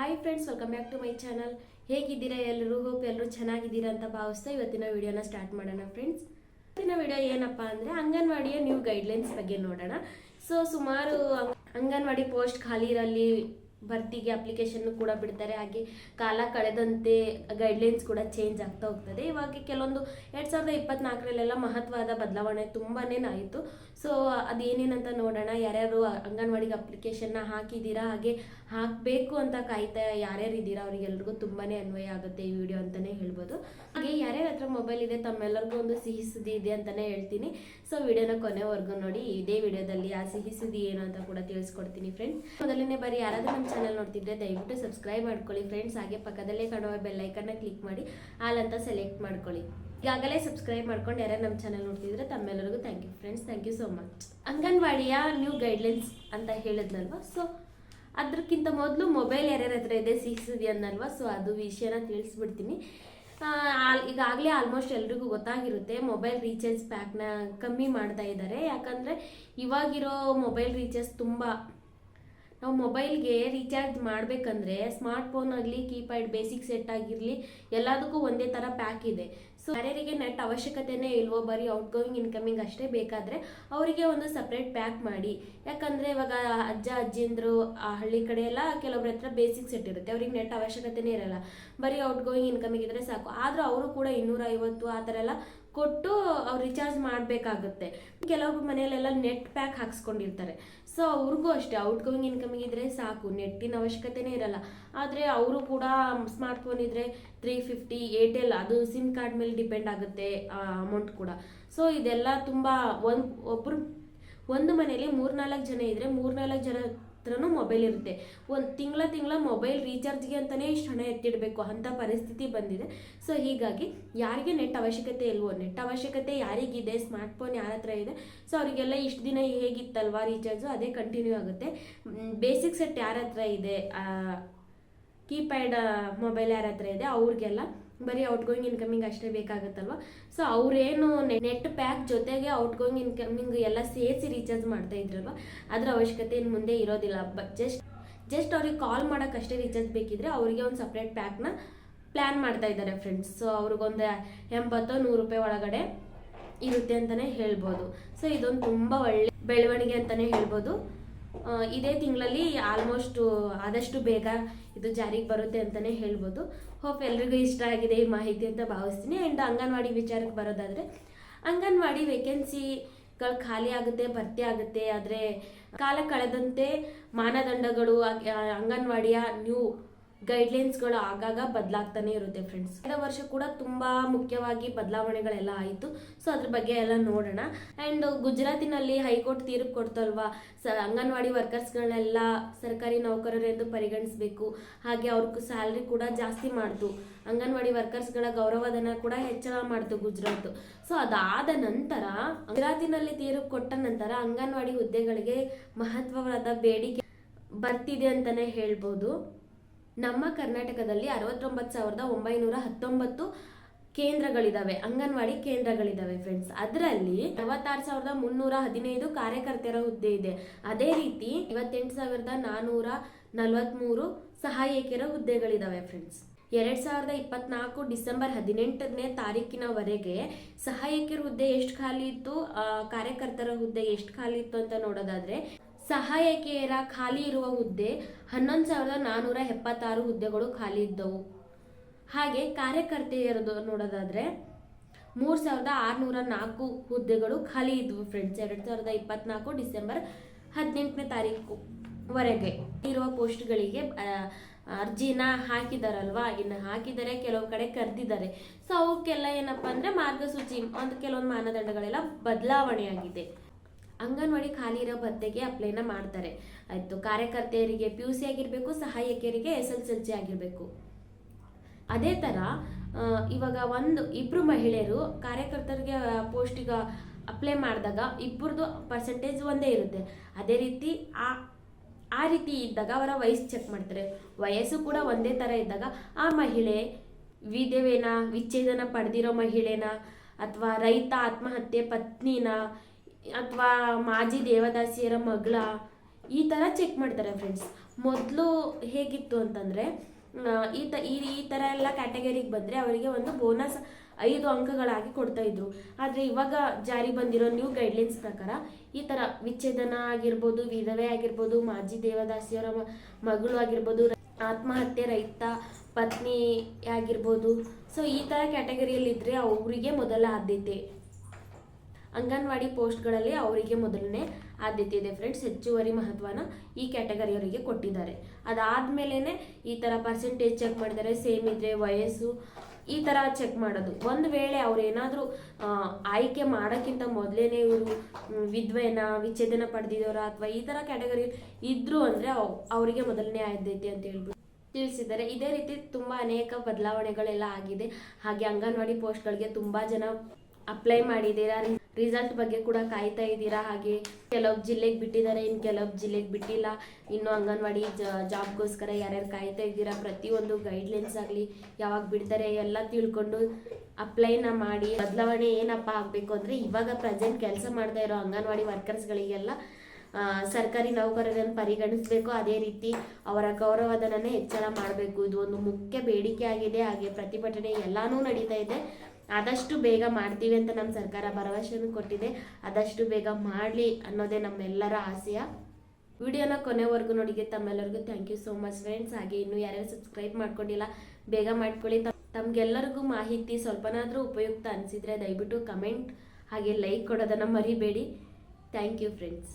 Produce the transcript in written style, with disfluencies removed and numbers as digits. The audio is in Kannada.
Hi friends, welcome back to my channel. ಹೇಗಿದ್ದೀರಾ ಎಲ್ಲರೂ? ಹೋಪ್ ಎಲ್ಲರೂ ಚೆನ್ನಾಗಿದ್ದೀರಾ ಅಂತ ಭಾವಿಸ್ತಾ ಇವತ್ತಿನ ವಿಡಿಯೋನ ಸ್ಟಾರ್ಟ್ ಮಾಡೋಣ ಫ್ರೆಂಡ್ಸ್. ಇವತ್ತಿನ ವಿಡಿಯೋ ಏನಪ್ಪ ಅಂದರೆ ಅಂಗನವಾಡಿಯ ನ್ಯೂ ಗೈಡ್ಲೈನ್ಸ್ ಬಗ್ಗೆ ನೋಡೋಣ. ಸುಮಾರು ಅಂಗನವಾಡಿ ಪೋಸ್ಟ್ ಖಾಲಿ ಇರಲಿ, ಭರ್ತಿಗೆ ಅಪ್ಲಿಕೇಶನ್ ಕೂಡ ಬಿಡ್ತಾರೆ. ಹಾಗೆ ಕಾಲ ಕಳೆದಂತೆ ಗೈಡ್ಲೈನ್ಸ್ ಕೂಡ ಚೇಂಜ್ ಆಗ್ತಾ ಹೋಗ್ತದೆ. ಇವಾಗ ಕೆಲವೊಂದು 2024ರಲ್ಲೆಲ್ಲ ಮಹತ್ವದ ಬದಲಾವಣೆ ತುಂಬಾ ಆಯಿತು. ಅದೇನೇನಂತ ನೋಡೋಣ. ಯಾರ್ಯಾರು ಅಂಗನವಾಡಿಗೆ ಅಪ್ಲಿಕೇಶನ್ನ ಹಾಕಿದ್ದೀರಾ, ಹಾಗೆ ಹಾಕಬೇಕು ಅಂತ ಕಾಯ್ತಾ ಯಾರ್ಯಾರು ಇದ್ದೀರಾ ಅವರಿಗೆಲ್ರಿಗೂ ತುಂಬಾ ಅನ್ವಯ ಆಗುತ್ತೆ ಈ ವಿಡಿಯೋ ಅಂತಲೇ ಹೇಳ್ಬೋದು. ಹಾಗೆ ಯಾರ್ಯಾರ ಹತ್ರ ಮೊಬೈಲ್ ಇದೆ ತಮ್ಮೆಲ್ಲರಿಗೂ ಒಂದು ಸಿಹಿ ಸುದ್ದಿ ಇದೆ ಅಂತಲೇ ಹೇಳ್ತೀನಿ. ವಿಡಿಯೋನ ಕೊನೆವರೆಗೂ ನೋಡಿ. ಇದೇ ವಿಡಿಯೋದಲ್ಲಿ ಆ ಸಿಹಿ ಸುದ್ದಿ ಏನು ಅಂತ ಕೂಡ ತಿಳಿಸ್ಕೊಡ್ತೀನಿ ಫ್ರೆಂಡ್ಸ್. ಮೊದಲನೇ ಬಾರಿ ಯಾರಾದರೂ ನಮ್ಮ ಚಾನಲ್ ನೋಡ್ತಿದ್ರೆ ದಯವಿಟ್ಟು ಸಬ್ಸ್ಕ್ರೈಬ್ ಮಾಡ್ಕೊಳ್ಳಿ ಫ್ರೆಂಡ್ಸ್. ಹಾಗೆ ಪಕ್ಕದಲ್ಲೇ ಕಾಣುವ ಬೆಲ್ ಐಕನ್ನ ಕ್ಲಿಕ್ ಮಾಡಿ ಆಲ್ ಅಂತ ಸೆಲೆಕ್ಟ್ ಮಾಡ್ಕೊಳ್ಳಿ. ಈಗಾಗಲೇ ಸಬ್ಸ್ಕ್ರೈಬ್ ಮಾಡ್ಕೊಂಡು ಯಾರು ನಮ್ಮ ಚಾನಲ್ ನೋಡ್ತಿದ್ರೆ ತಮ್ಮೆಲ್ಲರಿಗೂ thank you friends, thank you so much. ಅಂಗನವಾಡಿಯ ನ್ಯೂ ಗೈಡ್ಲೈನ್ಸ್ ಅಂತ ಹೇಳಿದ್ನಲ್ವ, ಅದಕ್ಕಿಂತ ಮೊದಲು ಮೊಬೈಲ್ ಯಾರ್ಯಾರ ಹತ್ರ ಇದೆ ಸಿಹಿ ಸುದ್ದಿ ಅನ್ನಲ್ವ, ಅದು ವಿಷಯನ ತಿಳಿಸ್ಬಿಡ್ತೀನಿ. ಈಗಾಗಲೇ ಆಲ್ಮೋಸ್ಟ್ ಎಲ್ರಿಗೂ ಗೊತ್ತಾಗಿರುತ್ತೆ, ಮೊಬೈಲ್ ರೀಚಾರ್ಜ್ ಪ್ಯಾಕ್ನ ಕಮ್ಮಿ ಮಾಡ್ತಾ ಇದ್ದಾರೆ. ಯಾಕಂದರೆ ಇವಾಗಿರೋ ಮೊಬೈಲ್ ರೀಚಾರ್ಜ್ ತುಂಬ, ನಾವು ಮೊಬೈಲ್ಗೆ ರೀಚಾರ್ಜ್ ಮಾಡಬೇಕಂದ್ರೆ ಸ್ಮಾರ್ಟ್ ಫೋನ್ ಆಗಲಿ, ಕೀಪ್ಯಾಡ್, ಬೇಸಿಕ್ ಸೆಟ್ ಆಗಿರಲಿ, ಎಲ್ಲದಕ್ಕೂ ಒಂದೇ ಥರ ಪ್ಯಾಕ್ ಇದೆ. ಯಾರ್ಯಾರಿಗೆ ನೆಟ್ ಅವಶ್ಯಕತೆನೇ ಇಲ್ವೋ, ಬರೀ ಔಟ್ ಗೋಯಿಂಗ್ ಇನ್ಕಮಿಂಗ್ ಅಷ್ಟೇ ಬೇಕಾದರೆ ಅವರಿಗೆ ಒಂದು ಸಪ್ರೇಟ್ ಪ್ಯಾಕ್ ಮಾಡಿ. ಯಾಕಂದರೆ ಇವಾಗ ಅಜ್ಜ ಅಜ್ಜಿಂದರು ಆ ಹಳ್ಳಿ ಕಡೆ ಎಲ್ಲ ಕೆಲವೊಬ್ಬರ ಹತ್ರ ಬೇಸಿಕ್ ಸೆಟ್ ಇರುತ್ತೆ, ಅವ್ರಿಗೆ ನೆಟ್ ಅವಶ್ಯಕತೆನೇ ಇರಲ್ಲ, ಬರೀ ಔಟ್ ಗೋಯಿಂಗ್ ಇನ್ಕಮಿಂಗ್ ಇದ್ದರೆ ಸಾಕು. ಆದರೂ ಅವರು ಕೂಡ 250 ಆ ಥರ ಎಲ್ಲ ಕೊಟ್ಟು ಅವ್ರು ರಿಚಾರ್ಜ್ ಮಾಡಬೇಕಾಗುತ್ತೆ. ಕೆಲವೊಬ್ಬರು ಮನೆಯಲ್ಲೆಲ್ಲ ನೆಟ್ ಪ್ಯಾಕ್ ಹಾಕ್ಸ್ಕೊಂಡಿರ್ತಾರೆ. ಅವ್ರಿಗೂ ಅಷ್ಟೇ ಔಟ್ ಗೋಯಿಂಗ್ ಇನ್ಕಮಿಂಗ್ ಇದ್ದರೆ ಸಾಕು, ನೆಟ್ಟಿನ ಅವಶ್ಯಕತೆನೇ ಇರಲ್ಲ. ಆದರೆ ಅವರು ಕೂಡ ಸ್ಮಾರ್ಟ್ ಫೋನ್ ಇದ್ದರೆ 350 ಏರ್ಟೆಲ್, ಅದು ಸಿಮ್ ಕಾರ್ಡ್ ಮೇಲೆ ಡಿಪೆಂಡ್ ಆಗುತ್ತೆ ಅಮೌಂಟ್ ಕೂಡ. ಇದೆಲ್ಲ ತುಂಬ ಒಂದು ಮನೇಲಿ 3-4 ಜನ ಇದ್ದರೆ 3-4 ಜನ ಹತ್ರನೂ ಮೊಬೈಲ್ ಇರುತ್ತೆ. ತಿಂಗಳ ಮೊಬೈಲ್ ರೀಚಾರ್ಜ್ಗೆ ಅಂತಲೇ ಇಷ್ಟು ಹಣ ಎತ್ತಿಡಬೇಕು ಅಂಥ ಪರಿಸ್ಥಿತಿ ಬಂದಿದೆ. ಹೀಗಾಗಿ ಯಾರಿಗೆ ನೆಟ್ ಅವಶ್ಯಕತೆ ಇಲ್ವೋ, ನೆಟ್ ಅವಶ್ಯಕತೆ ಯಾರಿಗಿದೆ, ಸ್ಮಾರ್ಟ್ ಫೋನ್ ಯಾರ ಹತ್ರ ಇದೆ, ಅವರಿಗೆಲ್ಲ ಇಷ್ಟು ದಿನ ಹೇಗಿತ್ತಲ್ವಾ ರೀಚಾರ್ಜು, ಅದೇ ಕಂಟಿನ್ಯೂ ಆಗುತ್ತೆ. ಬೇಸಿಕ್ ಸೆಟ್ ಯಾರ ಹತ್ರ ಇದೆ, ಕೀಪ್ಯಾಡ್ ಮೊಬೈಲ್ ಯಾರ ಹತ್ರ ಇದೆ, ಅವ್ರಿಗೆಲ್ಲ ಬರೀ ಔಟ್ ಗೋಯಿಂಗ್ ಇನ್ಕಮಿಂಗ್ ಅಷ್ಟೇ ಬೇಕಾಗುತ್ತಲ್ವ. ಅವರೇನು ನೆಟ್ ಪ್ಯಾಕ್ ಜೊತೆಗೆ ಔಟ್ ಗೋಯಿಂಗ್ ಇನ್ಕಮಿಂಗ್ ಎಲ್ಲ ಸೇರಿಸಿ ರೀಚಾರ್ಜ್ ಮಾಡ್ತಾ ಇದ್ರಲ್ವ, ಅದರ ಅವಶ್ಯಕತೆ ಇನ್ನು ಮುಂದೆ ಇರೋದಿಲ್ಲ. ಜಸ್ಟ್ ಅವ್ರಿಗೆ ಕಾಲ್ ಮಾಡೋಕ್ಕಷ್ಟೇ ರೀಚಾರ್ಜ್ ಬೇಕಿದ್ರೆ ಅವರಿಗೆ ಒಂದು ಸಪ್ರೇಟ್ ಪ್ಯಾಕ್ನ ಪ್ಲ್ಯಾನ್ ಮಾಡ್ತಾ ಇದ್ದಾರೆ ಫ್ರೆಂಡ್ಸ್. ಅವ್ರಿಗೊಂದು 80-100 ರೂಪಾಯಿ ಒಳಗಡೆ ಇರುತ್ತೆ ಅಂತಲೇ ಹೇಳ್ಬೋದು. ಇದೊಂದು ತುಂಬ ಒಳ್ಳೆ ಬೆಳವಣಿಗೆ ಅಂತಲೇ ಹೇಳ್ಬೋದು. ಇದೇ ತಿಂಗಳಲ್ಲಿ ಆಲ್ಮೋಸ್ಟ್ ಆದಷ್ಟು ಬೇಗ ಇದು ಜಾರಿಗೆ ಬರುತ್ತೆ ಅಂತಲೇ ಹೇಳ್ಬೋದು. ಹೋಪ್ ಎಲ್ರಿಗೂ ಇಷ್ಟ ಆಗಿದೆ ಈ ಮಾಹಿತಿ ಅಂತ ಭಾವಿಸ್ತೀನಿ. ಆ್ಯಂಡ್ ಅಂಗನವಾಡಿ ವಿಚಾರಕ್ಕೆ ಬರೋದಾದರೆ, ಅಂಗನವಾಡಿ ವೇಕೆನ್ಸಿಗಳು ಖಾಲಿ ಆಗುತ್ತೆ, ಭರ್ತಿ ಆಗುತ್ತೆ. ಆದರೆ ಕಾಲ ಕಳೆದಂತೆ ಮಾನದಂಡಗಳು, ಅಂಗನವಾಡಿಯ ನ್ಯೂ ಗೈಡ್ಲೈನ್ಸ್ಗಳು ಆಗಾಗ ಬದಲಾಗ್ತಾನೆ ಇರುತ್ತೆ ಫ್ರೆಂಡ್ಸ್. ಕಳೆದ ವರ್ಷ ಕೂಡ ತುಂಬ ಮುಖ್ಯವಾಗಿ ಬದಲಾವಣೆಗಳೆಲ್ಲ ಆಯಿತು. ಅದ್ರ ಬಗ್ಗೆ ಎಲ್ಲ ನೋಡೋಣ. ಆ್ಯಂಡ್ ಗುಜರಾತಿನಲ್ಲಿ ಹೈಕೋರ್ಟ್ ತೀರ್ಪು ಕೊಡ್ತಲ್ವಾ, ಅಂಗನವಾಡಿ ವರ್ಕರ್ಸ್ಗಳನ್ನೆಲ್ಲ ಸರ್ಕಾರಿ ನೌಕರರೆಂದು ಪರಿಗಣಿಸಬೇಕು. ಹಾಗೆ ಅವ್ರಿಗೆ ಸ್ಯಾಲ್ರಿ ಕೂಡ ಜಾಸ್ತಿ ಮಾಡ್ತು. ಅಂಗನವಾಡಿ ವರ್ಕರ್ಸ್ಗಳ ಗೌರವಧನ ಕೂಡ ಹೆಚ್ಚಳ ಮಾಡ್ತು ಗುಜರಾತ್. ಅದಾದ ನಂತರ ಗುಜರಾತಿನಲ್ಲಿ ತೀರ್ಪು ಕೊಟ್ಟ ನಂತರ ಅಂಗನವಾಡಿ ಹುದ್ದೆಗಳಿಗೆ ಮಹತ್ವವಾದ ಬೇಡಿಕೆ ಬರ್ತಿದೆ ಅಂತಲೇ ಹೇಳ್ಬೋದು. ನಮ್ಮ ಕರ್ನಾಟಕದಲ್ಲಿ 69,919 ಕೇಂದ್ರಗಳಿದಾವೆ, ಅಂಗನವಾಡಿ ಕೇಂದ್ರಗಳಿದಾವೆ ಫ್ರೆಂಡ್ಸ್. ಅದರಲ್ಲಿ 46,315 ಕಾರ್ಯಕರ್ತರ ಹುದ್ದೆ ಇದೆ. ಅದೇ ರೀತಿ 28,443 ಸಹಾಯಕಿಯರ ಹುದ್ದೆಗಳಿದಾವೆ ಫ್ರೆಂಡ್ಸ್. 2024 ಡಿಸೆಂಬರ್ 18ನೇ ತಾರೀಕಿನವರೆಗೆ ಸಹಾಯಕಿಯರ ಹುದ್ದೆ ಎಷ್ಟು ಖಾಲಿ ಇತ್ತು, ಕಾರ್ಯಕರ್ತರ ಹುದ್ದೆ ಎಷ್ಟು ಖಾಲಿ ಇತ್ತು ಅಂತ ನೋಡೋದಾದ್ರೆ, ಸಹಾಯಕಿಯರ ಖಾಲಿ ಇರುವ ಹುದ್ದೆ 11,476 ಹುದ್ದೆಗಳು ಖಾಲಿ ಇದ್ದವು. ಹಾಗೆ ಕಾರ್ಯಕರ್ತೆಯರದು ನೋಡೋದಾದ್ರೆ 3,604 ಹುದ್ದೆಗಳು ಖಾಲಿ ಇದ್ವು ಫ್ರೆಂಡ್ಸ್. 2024 ಡಿಸೆಂಬರ್ 18ನೇ ತಾರೀಕುವರೆಗೆ ಇರುವ ಪೋಸ್ಟ್ಗಳಿಗೆ ಅರ್ಜಿನ ಹಾಕಿದಾರಲ್ವಾ, ಇನ್ನು ಹಾಕಿದರೆ ಕೆಲವು ಕಡೆ ಕರೆದಿದ್ದಾರೆ. ಅವಕ್ಕೆಲ್ಲ ಏನಪ್ಪ ಅಂದರೆ ಮಾರ್ಗಸೂಚಿ, ಕೆಲವೊಂದು ಮಾನದಂಡಗಳೆಲ್ಲ ಬದಲಾವಣೆಯಾಗಿದೆ. ಅಂಗನವಾಡಿ ಖಾಲಿ ಇರೋ ಭತ್ತೆಗೆ ಅಪ್ಲೈನ ಮಾಡ್ತಾರೆ. ಆಯಿತು, ಕಾರ್ಯಕರ್ತೆಯರಿಗೆ PUC ಆಗಿರಬೇಕು, ಸಹಾಯಕಿಯರಿಗೆ SSLC ಆಗಿರಬೇಕು. ಅದೇ ಥರ ಇವಾಗ 1-2 ಮಹಿಳೆಯರು ಕಾರ್ಯಕರ್ತರಿಗೆ ಪೋಸ್ಟಿಗೆ ಅಪ್ಲೈ ಮಾಡಿದಾಗ ಇಬ್ಬರದು ಪರ್ಸೆಂಟೇಜ್ ಒಂದೇ ಇರುತ್ತೆ. ಅದೇ ರೀತಿ ಆ ರೀತಿ ಇದ್ದಾಗ ಅವರ ವಯಸ್ಸು ಚೆಕ್ ಮಾಡ್ತಾರೆ. ವಯಸ್ಸು ಕೂಡ ಒಂದೇ ಥರ ಇದ್ದಾಗ ಆ ಮಹಿಳೆ ವಿಧವೆನ, ವಿಚ್ಛೇದನ ಪಡೆದಿರೋ ಮಹಿಳೆನ, ಅಥವಾ ರೈತ ಆತ್ಮಹತ್ಯೆ ಪತ್ನಿನ, ಅಥವಾ ಮಾಜಿ ದೇವದಾಸಿಯರ ಮಗಳ, ಈ ಥರ ಚೆಕ್ ಮಾಡ್ತಾರೆ ಫ್ರೆಂಡ್ಸ್. ಮೊದಲು ಹೇಗಿತ್ತು ಅಂತಂದರೆ ಈ ಥರ ಎಲ್ಲ ಕ್ಯಾಟಗರಿಗೆ ಬಂದರೆ ಅವರಿಗೆ ಒಂದು ಬೋನಸ್ 5 ಅಂಕಗಳಾಗಿ ಕೊಡ್ತಾ ಇದ್ರು. ಆದರೆ ಇವಾಗ ಜಾರಿ ಬಂದಿರೋ ನ್ಯೂ ಗೈಡ್ಲೈನ್ಸ್ ಪ್ರಕಾರ ಈ ಥರ ವಿಚ್ಛೇದನ ಆಗಿರ್ಬೋದು, ವಿಧವೆ ಆಗಿರ್ಬೋದು, ಮಾಜಿ ದೇವದಾಸಿಯವರ ಮಗಳು ಆಗಿರ್ಬೋದು, ಆತ್ಮಹತ್ಯೆ ರೈತ ಪತ್ನಿ ಆಗಿರ್ಬೋದು, ಸೊ ಈ ಥರ ಕ್ಯಾಟಗರಿಯಲ್ಲಿದ್ದರೆ ಅವರಿಗೆ ಮೊದಲ ಆದ್ಯತೆ. ಅಂಗನವಾಡಿ ಪೋಸ್ಟ್ಗಳಲ್ಲಿ ಅವರಿಗೆ ಮೊದಲನೇ ಆದ್ಯತೆ ಇದೆ ಫ್ರೆಂಡ್ಸ್. ಹೆಚ್ಚುವರಿ ಮಹತ್ವನ ಈ ಕ್ಯಾಟಗರಿಯವರಿಗೆ ಕೊಟ್ಟಿದ್ದಾರೆ. ಅದಾದಮೇಲೆ ಈ ಥರ ಪರ್ಸೆಂಟೇಜ್ ಚೆಕ್ ಮಾಡಿದ್ದಾರೆ, ಸೇಮ್ ಇದ್ದರೆ ವಯಸ್ಸು ಈ ಥರ ಚೆಕ್ ಮಾಡೋದು. ಒಂದು ವೇಳೆ ಅವ್ರು ಏನಾದರೂ ಆಯ್ಕೆ ಮಾಡೋಕ್ಕಿಂತ ಮೊದಲೇ ಇವರು ವಿಧವೆನ ವಿಚ್ಛೇದನ ಪಡೆದಿದ್ದವರ ಅಥವಾ ಈ ಥರ ಕ್ಯಾಟಗರಿ ಇದ್ದರು ಅಂದರೆ ಅವರಿಗೆ ಮೊದಲನೇ ಆದ್ಯತೆ ಅಂತ ಹೇಳ್ಬಿಟ್ಟು ತಿಳಿಸಿದ್ದಾರೆ. ಇದೇ ರೀತಿ ತುಂಬ ಅನೇಕ ಬದಲಾವಣೆಗಳೆಲ್ಲ ಆಗಿದೆ. ಹಾಗೆ ಅಂಗನವಾಡಿ ಪೋಸ್ಟ್ಗಳಿಗೆ ತುಂಬ ಜನ ಅಪ್ಲೈ ಮಾಡಿದ್ದೀರಾ, ರಿಸಲ್ಟ್ ಬಗ್ಗೆ ಕೂಡ ಕಾಯ್ತಾ ಇದ್ದೀರಾ. ಹಾಗೆ ಕೆಲವು ಜಿಲ್ಲೆಗೆ ಬಿಟ್ಟಿದ್ದಾರೆ, ಇನ್ನು ಕೆಲವು ಜಿಲ್ಲೆಗೆ ಬಿಟ್ಟಿಲ್ಲ. ಇನ್ನು ಅಂಗನವಾಡಿ ಜಾಬ್ಗೋಸ್ಕರ ಯಾರ್ಯಾರು ಕಾಯ್ತಾ ಇದ್ದೀರಾ, ಪ್ರತಿಯೊಂದು ಗೈಡ್ಲೈನ್ಸ್ ಆಗಲಿ ಯಾವಾಗ ಬಿಡ್ತಾರೆ ಎಲ್ಲ ತಿಳ್ಕೊಂಡು ಅಪ್ಲೈನ ಮಾಡಿ. ಬದಲಾವಣೆ ಏನಪ್ಪ ಆಗಬೇಕು ಅಂದರೆ ಇವಾಗ ಪ್ರೆಸೆಂಟ್ ಕೆಲಸ ಮಾಡ್ತಾ ಇರೋ ಅಂಗನವಾಡಿ ವರ್ಕರ್ಸ್ಗಳಿಗೆಲ್ಲ ಸರ್ಕಾರಿ ನೌಕರರನ್ನು ಪರಿಗಣಿಸಬೇಕು. ಅದೇ ರೀತಿ ಅವರ ಗೌರವಧನನೇ ಹೆಚ್ಚಳ ಮಾಡಬೇಕು. ಇದು ಒಂದು ಮುಖ್ಯ ಬೇಡಿಕೆ ಆಗಿದೆ. ಹಾಗೆ ಪ್ರತಿಭಟನೆ ಎಲ್ಲಾನು ನಡೀತಾ ಇದೆ. ಆದಷ್ಟು ಬೇಗ ಮಾಡ್ತೀವಿ ಅಂತ ನಮ್ಮ ಸರ್ಕಾರ ಭರವಸೆಯನ್ನು ಕೊಟ್ಟಿದೆ. ಆದಷ್ಟು ಬೇಗ ಮಾಡಲಿ ಅನ್ನೋದೇ ನಮ್ಮೆಲ್ಲರ ಆಸೆಯ. ವಿಡಿಯೋನ ಕೊನೆವರೆಗೂ ನೋಡಿಗೆ ತಮ್ಮೆಲ್ಲರಿಗೂ thank you so much friends. ಹಾಗೆ ಇನ್ನೂ ಯಾರ್ಯಾರು ಸಬ್ಸ್ಕ್ರೈಬ್ ಮಾಡ್ಕೊಂಡಿಲ್ಲ ಬೇಗ ಮಾಡ್ಕೊಳ್ಳಿ. ತಮ್ಗೆಲ್ಲರಿಗೂ ಮಾಹಿತಿ ಸ್ವಲ್ಪನಾದರೂ ಉಪಯುಕ್ತ ಅನಿಸಿದರೆ ದಯವಿಟ್ಟು ಕಮೆಂಟ್ ಹಾಗೆ ಲೈಕ್ ಕೊಡೋದನ್ನು ಮರಿಬೇಡಿ. Thank you friends.